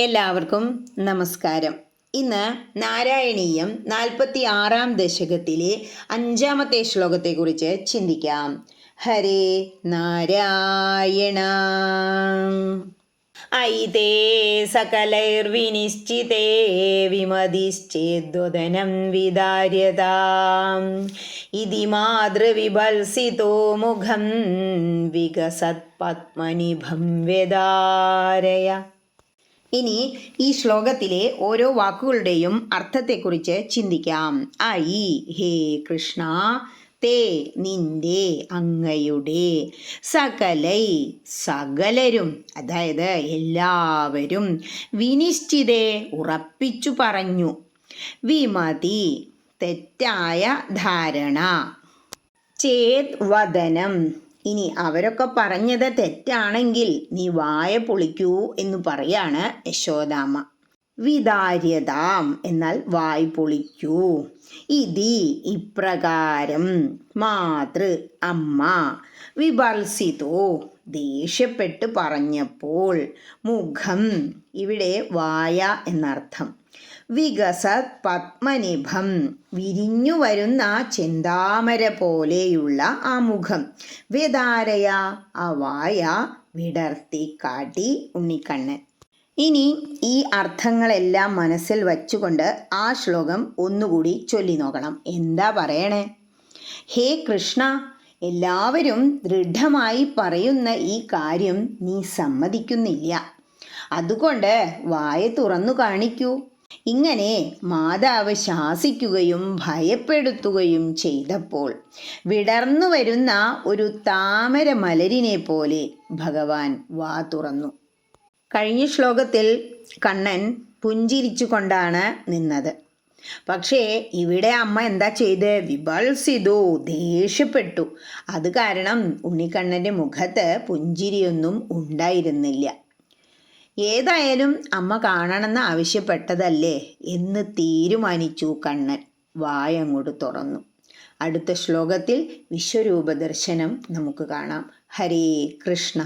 എല്ലാവർക്കും നമസ്കാരം. ഇന്ന് നാരായണീയം 46-ാം ദശകത്തിലെ 5-ാമത്തെ ശ്ലോകത്തെക്കുറിച്ച് ചിന്തിക്കാം. ഹരേ നാരായണ. ഐതേ സകലൈർവിനിശ്ചിതേ വിമതിശ്ചേദ്വദനം വിദാര്യതാം ഇതി മാതൃവിഭത്സിതോ മുഖം വികസത് പത്മനിഭം വേദാരയ. ഇനി ഈ ശ്ലോകത്തിലെ ഓരോ വാക്കുകളുടെയും അർത്ഥത്തെക്കുറിച്ച് ചിന്തിക്കാം. ഹേ കൃഷ്ണ, തേ നിന്റെ, അങ്ങയുടെ, സകലൈ സകലരും, അതായത് എല്ലാവരും, വിനിശ്ചിതേ ഉറപ്പിച്ചു പറഞ്ഞു, വിമതി തെറ്റായ ധാരണ, ചേത് വദനം ഇനി അവരൊക്കെ പറഞ്ഞത് തെറ്റാണെങ്കിൽ നീ വായ പൊളിക്കൂ എന്ന് പറയാണ് യശോദാമ്മ. വിദാര്യതാം എന്നാൽ വായ് പൊളിക്കൂ. ഇതി ഇപ്രകാരം, മാതൃ അമ്മ, വിഭത്സിതോ ദേഷ്യപ്പെട്ട് പറഞ്ഞപ്പോൾ, മുഖം ഇവിടെ വായ എന്നർത്ഥം, വികസത് പത്മനിഭം വിരിഞ്ഞു വരുന്ന ചെന്താമര പോലെയുള്ള ആ മുഖം, വേദാരയ ആ വായ വിടർത്തി കാട്ടി ഉണ്ണിക്കണ്ണൻ. ഇനി ഈ അർത്ഥങ്ങളെല്ലാം മനസ്സിൽ വച്ചുകൊണ്ട് ആ ശ്ലോകം ഒന്നുകൂടി ചൊല്ലി നോക്കണം. എന്താ പറയണേ? ഹേ കൃഷ്ണ, എല്ലാവരും ദൃഢമായി പറയുന്ന ഈ കാര്യം നീ സമ്മതിക്കുന്നില്ല. അതുകൊണ്ട് വായ തുറന്നു കാണിക്കൂ. ഇങ്ങനെ മാതാവ് ശാസിക്കുകയും ഭയപ്പെടുത്തുകയും ചെയ്തപ്പോൾ വിടർന്നു വരുന്ന ഒരു താമര മലരിനെ പോലെ ഭഗവാൻ വാ തുറന്നു. കഴിഞ്ഞ ശ്ലോകത്തിൽ കണ്ണൻ പുഞ്ചിരിച്ചു കൊണ്ടാണ് നിന്നത്. പക്ഷേ ഇവിടെ അമ്മ എന്താ ചെയ്ത്? വിഭത്സിതോ ദേഷ്യപ്പെട്ടു. അത് കാരണം ഉണ്ണിക്കണ്ണൻ്റെ മുഖത്ത് പുഞ്ചിരിയൊന്നും ഉണ്ടായിരുന്നില്ല. ഏതായാലും അമ്മ കാണണമെന്ന് ആവശ്യപ്പെട്ടതല്ലേ എന്ന് തീരുമാനിച്ചു കണ്ണൻ. വായങ്ങോട്ട് തുറന്നു. അടുത്ത ശ്ലോകത്തിൽ വിശ്വരൂപ ദർശനം നമുക്ക് കാണാം. ഹരേ കൃഷ്ണ.